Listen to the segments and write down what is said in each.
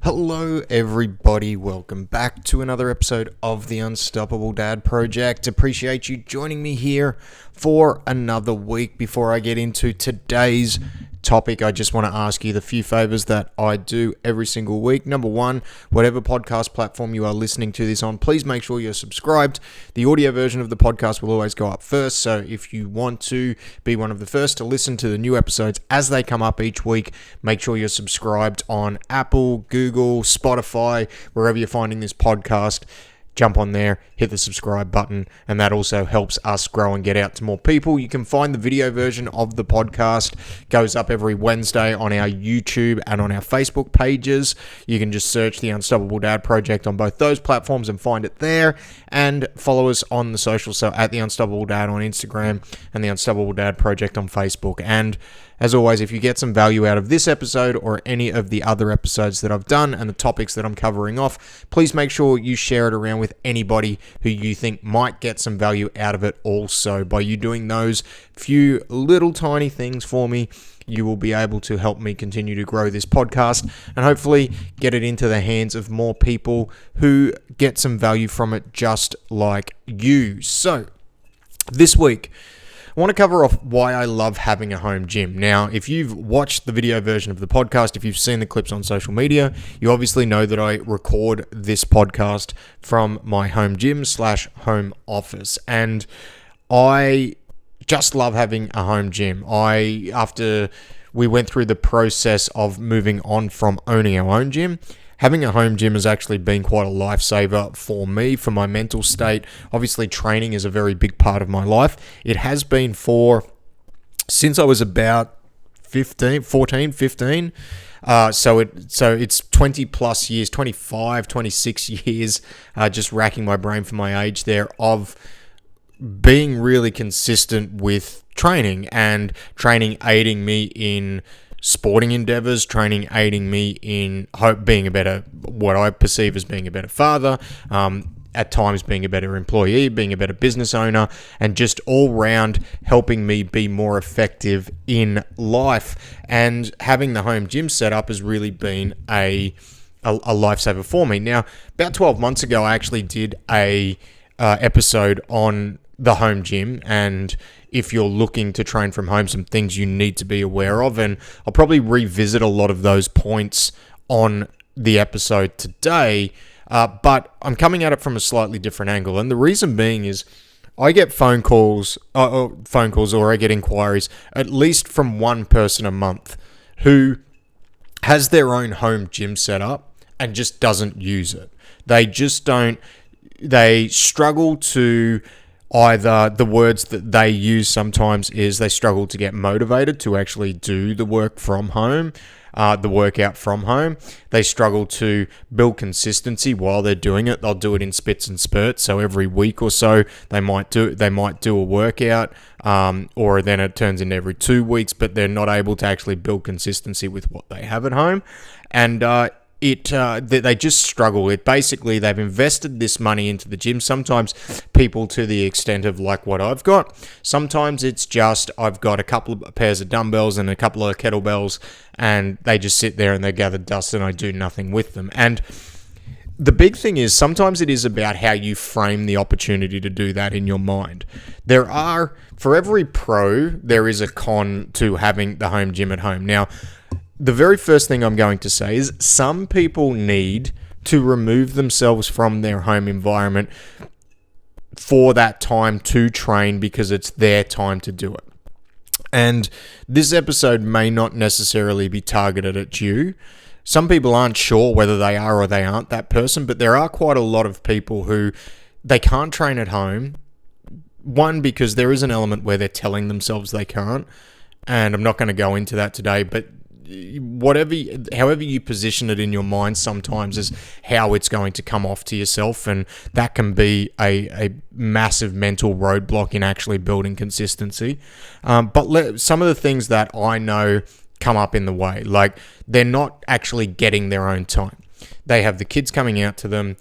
Hello everybody, welcome back to another episode of the Unstoppable Dad Project. Appreciate you joining me here for another week. Before I get into today's topic, I just want to ask you the few favors that I do every single week. Number one, whatever podcast platform you are listening to this on, please make sure you're subscribed. The audio version of the podcast will always go up first, so if you want to be one of the first to listen to the new episodes as they come up each week, make sure you're subscribed on Apple, Google, Spotify, wherever you're finding this podcast. Jump on there, hit the subscribe button, and that also helps us grow and get out to more people. You can find the video version of the podcast, goes up every Wednesday on our YouTube and on our Facebook pages. You can just search the Unstoppable Dad Project on both those platforms and find it there, and follow us on the socials, so at the Unstoppable Dad on Instagram and the Unstoppable Dad Project on Facebook. And as always, if you get some value out of this episode or any of the other episodes that I've done and the topics that I'm covering off, please make sure you share it around with anybody who you think might get some value out of it also. By you doing those few little tiny things for me, you will be able to help me continue to grow this podcast and hopefully get it into the hands of more people who get some value from it just like you. So, this week, I want to cover off why I love having a home gym. Now, if you've watched the video version of the podcast, if you've seen the clips on social media, you obviously know that I record this podcast from my home gym / home office. And I just love having a home gym. After we went through the process of moving on from owning our own gym, having a home gym has actually been quite a lifesaver for me, for my mental state. Obviously, training is a very big part of my life. It has been since I was about 15. So it's 20 plus years, 25, 26 years, just racking my brain for my age there, of being really consistent with training, and training aiding me in sporting endeavors, training aiding me in being what I perceive as being a better father, at times being a better employee, being a better business owner, and just all round helping me be more effective in life. And having the home gym set up has really been a lifesaver for me. Now, about 12 months ago, I actually did a episode on the home gym, and if you're looking to train from home, some things you need to be aware of, and I'll probably revisit a lot of those points on the episode today, but I'm coming at it from a slightly different angle, and the reason being is I get phone calls or I get inquiries at least from one person a month who has their own home gym set up and just doesn't use it. They struggle to, either the words that they use sometimes is they struggle to get motivated to actually do the work from home, the workout from home. They struggle to build consistency while they're doing it. They'll do it in spits and spurts. So every week or so they might do a workout, or then it turns into every 2 weeks, but they're not able to actually build consistency with what they have at home. And they just struggle. They've invested this money into the gym. Sometimes people to the extent of like what I've got. Sometimes it's just I've got a couple of pairs of dumbbells and a couple of kettlebells, and they just sit there and they gather dust and I do nothing with them. And the big thing is sometimes it is about how you frame the opportunity to do that in your mind. For every pro, there is a con to having the home gym at home. Now, the very first thing I'm going to say is some people need to remove themselves from their home environment for that time to train because it's their time to do it. And this episode may not necessarily be targeted at you. Some people aren't sure whether they are or they aren't that person, but there are quite a lot of people who they can't train at home. One, because there is an element where they're telling themselves they can't, and I'm not going to go into that today, but however you position it in your mind sometimes is how it's going to come off to yourself, and that can be a massive mental roadblock in actually building consistency. But some of the things that I know come up in the way, like they're not actually getting their own time. They have the kids coming out to them,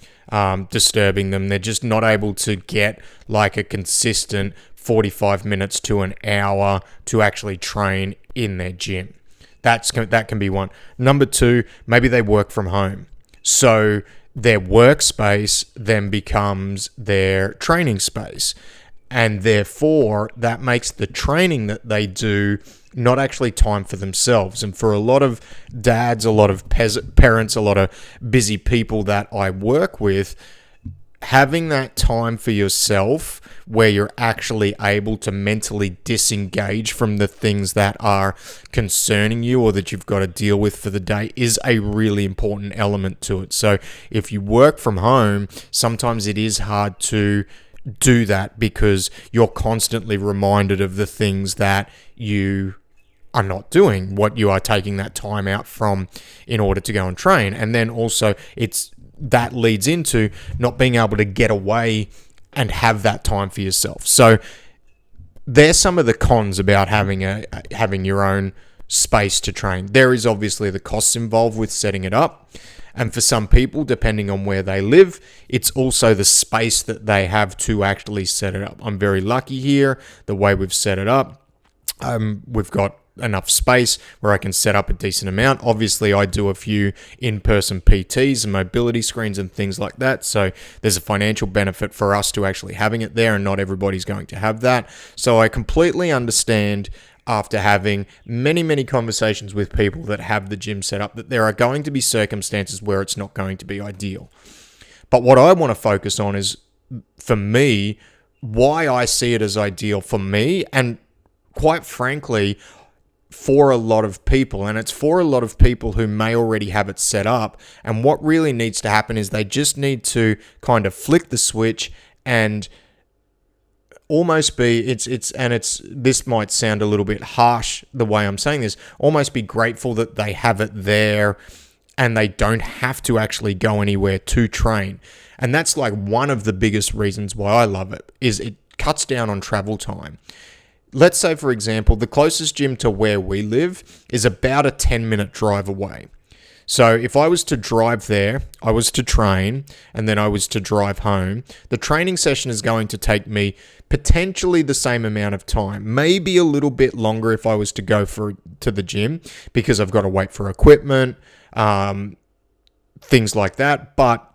disturbing them. They're just not able to get like a consistent 45 minutes to an hour to actually train in their gym. That can be one. Number two, maybe they work from home. So their workspace then becomes their training space. And therefore, that makes the training that they do not actually time for themselves. And for a lot of dads, a lot of parents, a lot of busy people that I work with, having that time for yourself where you're actually able to mentally disengage from the things that are concerning you or that you've got to deal with for the day is a really important element to it. So if you work from home, sometimes it is hard to do that because you're constantly reminded of the things that you are not doing, what you are taking that time out from in order to go and train. And then also that leads into not being able to get away and have that time for yourself. So there's some of the cons about having your own space to train. There is obviously the costs involved with setting it up. And for some people, depending on where they live, it's also the space that they have to actually set it up. I'm very lucky here, the way we've set it up. We've got enough space where I can set up a decent amount. Obviously, I do a few in-person PTs and mobility screens and things like that. So there's a financial benefit for us to actually having it there, and not everybody's going to have that. So I completely understand, after having many, many conversations with people that have the gym set up, that there are going to be circumstances where it's not going to be ideal. But what I want to focus on is, for me, why I see it as ideal for me, and quite frankly, for a lot of people. And it's for a lot of people who may already have it set up. And what really needs to happen is they just need to kind of flick the switch and almost be, this might sound a little bit harsh the way I'm saying this, almost be grateful that they have it there and they don't have to actually go anywhere to train. And that's like one of the biggest reasons why I love it, is it cuts down on travel time. Let's say, for example, the closest gym to where we live is about a 10-minute drive away. So if I was to drive there, I was to train, and then I was to drive home, the training session is going to take me potentially the same amount of time, maybe a little bit longer if I was to go to the gym, because I've got to wait for equipment, things like that. But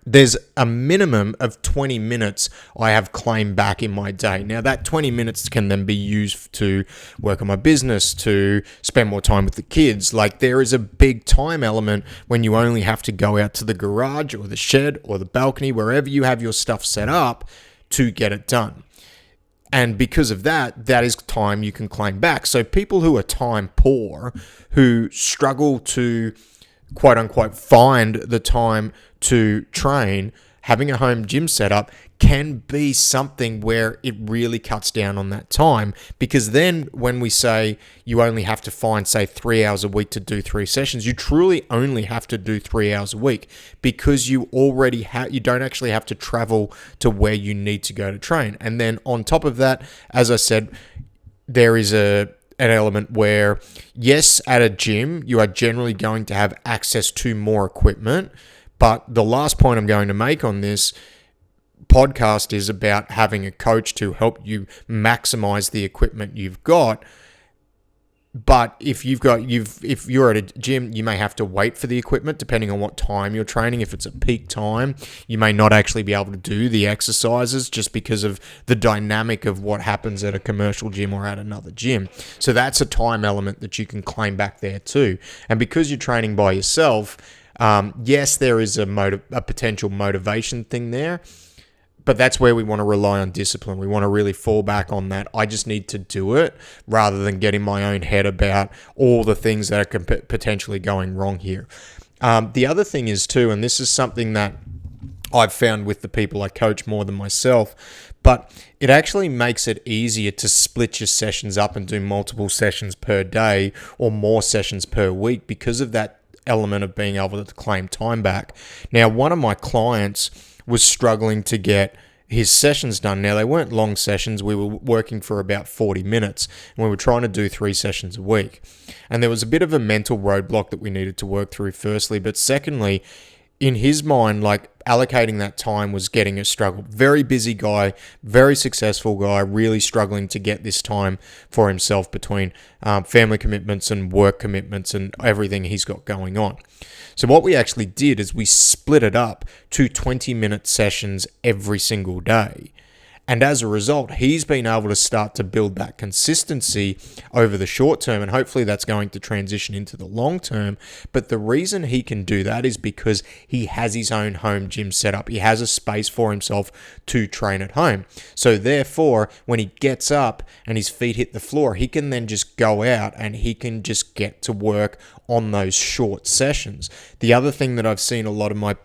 there's a minimum of 20 minutes I have claimed back in my day. Now, that 20 minutes can then be used to work on my business, to spend more time with the kids. Like, there is a big time element when you only have to go out to the garage or the shed or the balcony, wherever you have your stuff set up, to get it done. And because of that, that is time you can claim back. So people who are time poor, who struggle to quote unquote find the time to train, having a home gym setup can be something where it really cuts down on that time. Because then when we say you only have to find, say, 3 hours a week to do 3 sessions, you truly only have to do 3 hours a week, because you already you don't actually have to travel to where you need to go to train. And then on top of that, as I said, there is an element where, yes, at a gym, you are generally going to have access to more equipment. But the last point I'm going to make on this podcast is about having a coach to help you maximize the equipment you've got. But if you're at a gym, you may have to wait for the equipment depending on what time you're training. If it's a peak time, you may not actually be able to do the exercises just because of the dynamic of what happens at a commercial gym or at another gym. So that's a time element that you can claim back there too. And because you're training by yourself, yes, there is a potential motivation thing there, but that's where we want to rely on discipline. We want to really fall back on that. I just need to do it, rather than get in my own head about all the things that are potentially going wrong here. The other thing is too, and this is something that I've found with the people I coach more than myself, but it actually makes it easier to split your sessions up and do multiple sessions per day or more sessions per week because of that element of being able to claim time back. Now, one of my clients was struggling to get his sessions done. Now, they weren't long sessions. We were working for about 40 minutes, and we were trying to do 3 sessions a week. And there was a bit of a mental roadblock that we needed to work through firstly, but secondly, in his mind, like allocating that time was getting a struggle. Very busy guy, very successful guy, really struggling to get this time for himself between family commitments and work commitments and everything he's got going on. So what we actually did is we split it up to 20-minute sessions every single day. And as a result, he's been able to start to build that consistency over the short term, and hopefully that's going to transition into the long term. But the reason he can do that is because he has his own home gym set up. He has a space for himself to train at home. So therefore, when he gets up and his feet hit the floor, he can then just go out and he can just get to work on those short sessions. The other thing that I've seen a lot of my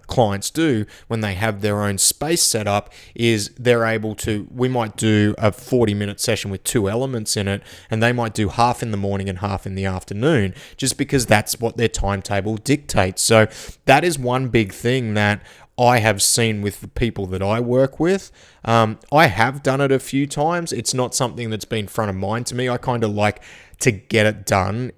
clients do when they have their own space set up is they're able to, we might do a 40-minute session with 2 elements in it, and they might do half in the morning and half in the afternoon, just because that's what their timetable dictates. So that is one big thing that I have seen with the people that I work with. I have done it a few times. It's not something that's been front of mind to me. I kind of like to get it done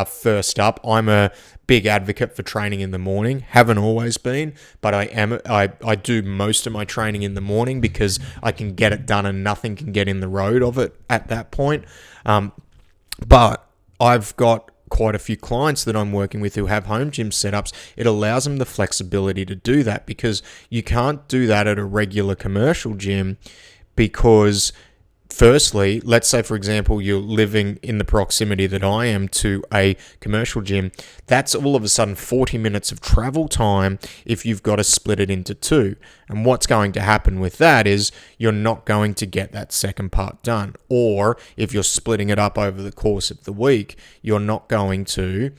first up. I'm a big advocate for training in the morning. Haven't always been, but I do most of my training in the morning because I can get it done and nothing can get in the road of it at that point. But I've got quite a few clients that I'm working with who have home gym setups. It allows them the flexibility to do that, because you can't do that at a regular commercial gym, because firstly, let's say, for example, you're living in the proximity that I am to a commercial gym. That's all of a sudden 40 minutes of travel time if you've got to split it into 2. And what's going to happen with that is you're not going to get that second part done. Or if you're splitting it up over the course of the week, you're not going to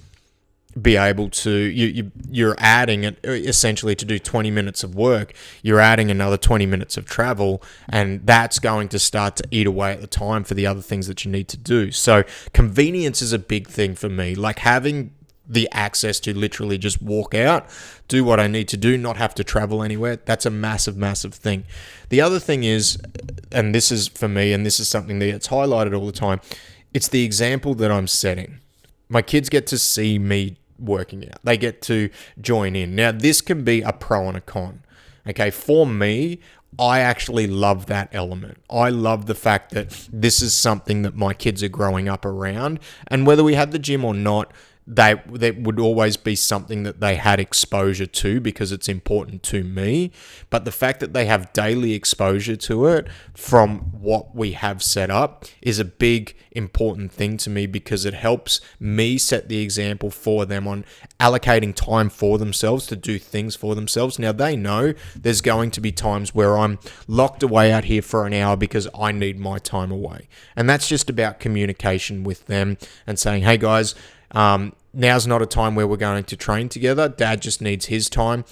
be able to, you're adding it essentially to do 20 minutes of work. You're adding another 20 minutes of travel, and that's going to start to eat away at the time for the other things that you need to do. So convenience is a big thing for me, like having the access to literally just walk out, do what I need to do, not have to travel anywhere. That's a massive, massive thing. The other thing is, and this is for me, and this is something that gets highlighted all the time, it's the example that I'm setting. My kids get to see me working out. They get to join in. Now, this can be a pro and a con. Okay, for me, I actually love that element. I love the fact that this is something that my kids are growing up around, and whether we have the gym or not, that would always be something that they had exposure to because it's important to me. But the fact that they have daily exposure to it from what we have set up is a big important thing to me, because it helps me set the example for them on allocating time for themselves to do things for themselves. Now, they know there's going to be times where I'm locked away out here for an hour because I need my time away. And that's just about communication with them and saying, hey guys, now's not a time where we're going to train together. Dad just needs his time.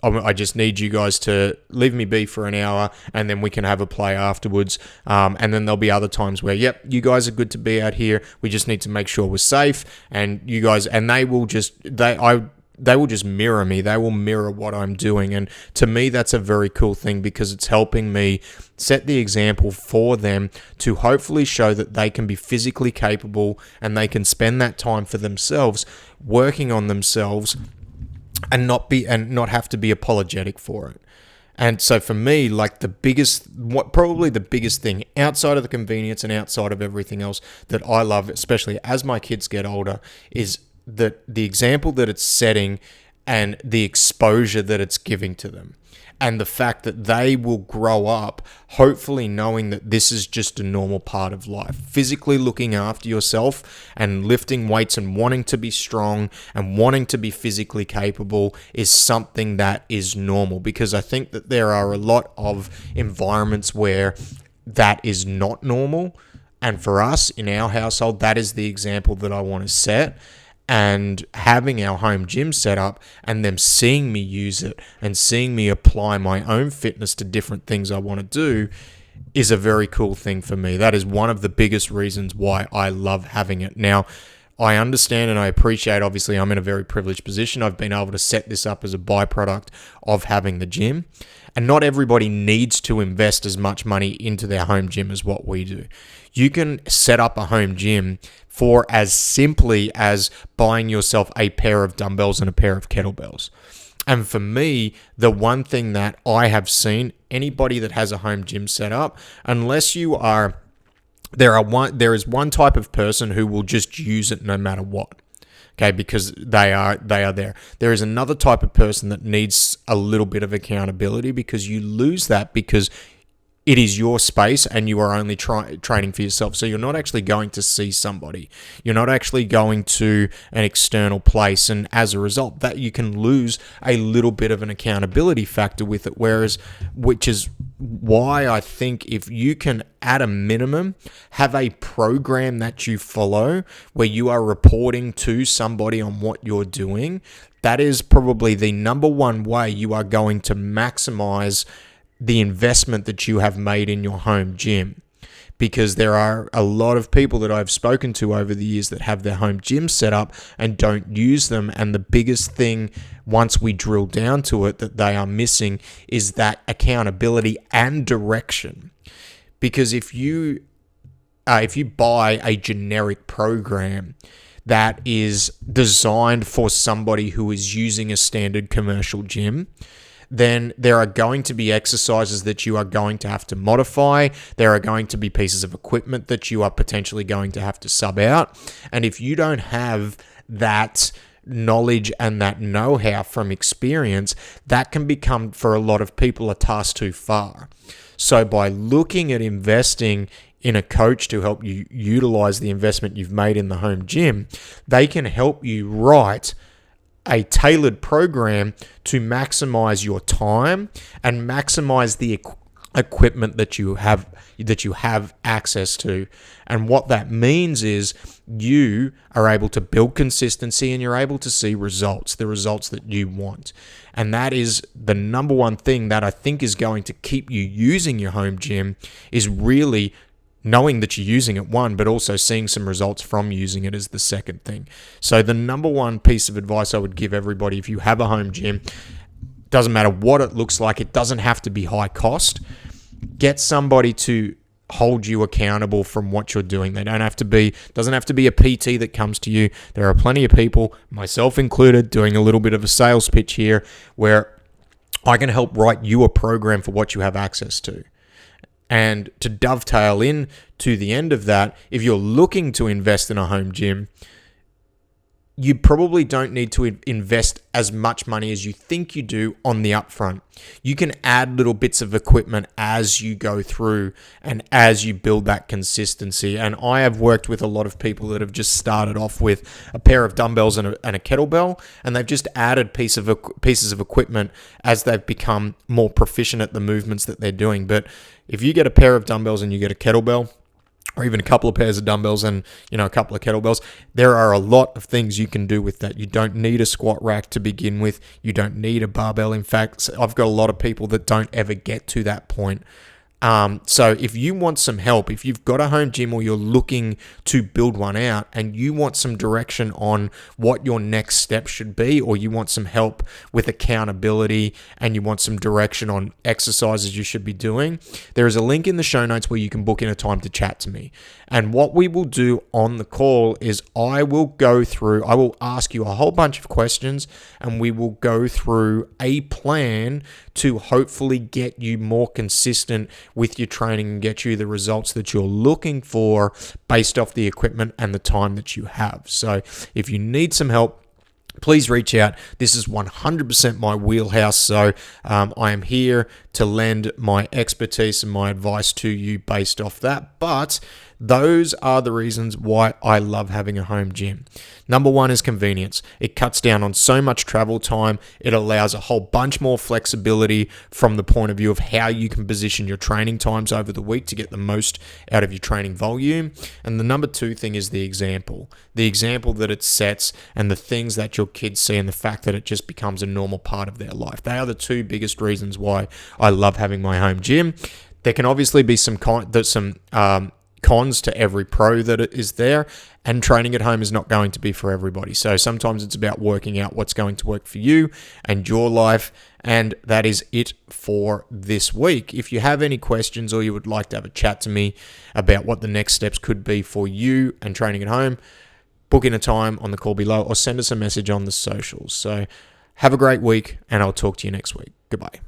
I just need you guys to leave me be for an hour, and then we can have a play afterwards. And then there'll be other times where, yep, you guys are good to be out here. We just need to make sure we're safe. And you guys, and they will just mirror me. They will mirror what I'm doing. And to me, that's a very cool thing, because it's helping me set the example for them to hopefully show that they can be physically capable and they can spend that time for themselves, working on themselves, and not have to be apologetic for it. And so for me, like probably the biggest thing outside of the convenience and outside of everything else that I love, especially as my kids get older, is that the example that it's setting and the exposure that it's giving to them, and the fact that they will grow up hopefully knowing that this is just a normal part of life. Physically looking after yourself and lifting weights and wanting to be strong and wanting to be physically capable is something that is normal, because I think that there are a lot of environments where that is not normal. And for us in our household, that is the example that I want to set. And having our home gym set up and them seeing me use it and seeing me apply my own fitness to different things I want to do is a very cool thing for me. That is one of the biggest reasons why I love having it. Now, I understand and I appreciate, obviously, I'm in a very privileged position. I've been able to set this up as a byproduct of having the gym. And not everybody needs to invest as much money into their home gym as what we do. You can set up a home gym for as simply as buying yourself a pair of dumbbells and a pair of kettlebells. And for me, the one thing that I have seen, anybody that has a home gym set up, unless you are, there is one type of person who will just use it no matter what. Okay, because they are there. There is another type of person that needs a little bit of accountability, because you lose that because it is your space and you are only training for yourself. So you're not actually going to see somebody. You're not actually going to an external place. And as a result, that you can lose a little bit of an accountability factor with it. Which is why I think if you can, at a minimum, have a program that you follow where you are reporting to somebody on what you're doing, that is probably the number one way you are going to maximize the investment that you have made in your home gym. Because there are a lot of people that I've spoken to over the years that have their home gym set up and don't use them. And the biggest thing, once we drill down to it, that they are missing is that accountability and direction. Because if you buy a generic program that is designed for somebody who is using a standard commercial gym, then there are going to be exercises that you are going to have to modify. There are going to be pieces of equipment that you are potentially going to have to sub out. And if you don't have that knowledge and that know-how from experience, that can become, for a lot of people, a task too far. So by looking at investing in a coach to help you utilize the investment you've made in the home gym, they can help you write a tailored program to maximize your time and maximize the equipment that you have access to. And what that means is you are able to build consistency and you're able to see the results that you want. And that is the number one thing that I think is going to keep you using your home gym, is really knowing that you're using it, one, but also seeing some results from using it is the second thing. So the number one piece of advice I would give everybody, if you have a home gym, doesn't matter what it looks like, it doesn't have to be high cost. Get somebody to hold you accountable from what you're doing. Doesn't have to be a PT that comes to you. There are plenty of people, myself included, doing a little bit of a sales pitch here, where I can help write you a program for what you have access to. And to dovetail in to the end of that, if you're looking to invest in a home gym, you probably don't need to invest as much money as you think you do on the upfront. You can add little bits of equipment as you go through and as you build that consistency. And I have worked with a lot of people that have just started off with a pair of dumbbells and a kettlebell, and they've just added pieces of equipment as they've become more proficient at the movements that they're doing. But if you get a pair of dumbbells and you get a kettlebell, or even a couple of pairs of dumbbells and, a couple of kettlebells, there are a lot of things you can do with that. You don't need a squat rack to begin with. You don't need a barbell. In fact, I've got a lot of people that don't ever get to that point. So if you want some help, if you've got a home gym or you're looking to build one out and you want some direction on what your next step should be, or you want some help with accountability and you want some direction on exercises you should be doing, there is a link in the show notes where you can book in a time to chat to me. And what we will do on the call is I will ask you a whole bunch of questions and we will go through a plan to hopefully get you more consistent with your training and get you the results that you're looking for based off the equipment and the time that you have. So if you need some help, please reach out. This is 100% my wheelhouse. So I am here to lend my expertise and my advice to you based off that. But those are the reasons why I love having a home gym. Number one is convenience. It cuts down on so much travel time. It allows a whole bunch more flexibility from the point of view of how you can position your training times over the week to get the most out of your training volume. And the number two thing is the example that it sets and the things that your kids see and the fact that it just becomes a normal part of their life. They are the two biggest reasons why I love having my home gym. There can obviously be some cons to every pro that is there, and training at home is not going to be for everybody. So sometimes it's about working out what's going to work for you and your life, and that is it for this week. If you have any questions or you would like to have a chat to me about what the next steps could be for you and training at home, book in a time on the call below or send us a message on the socials. So Have a great week, and I'll talk to you next week. Goodbye.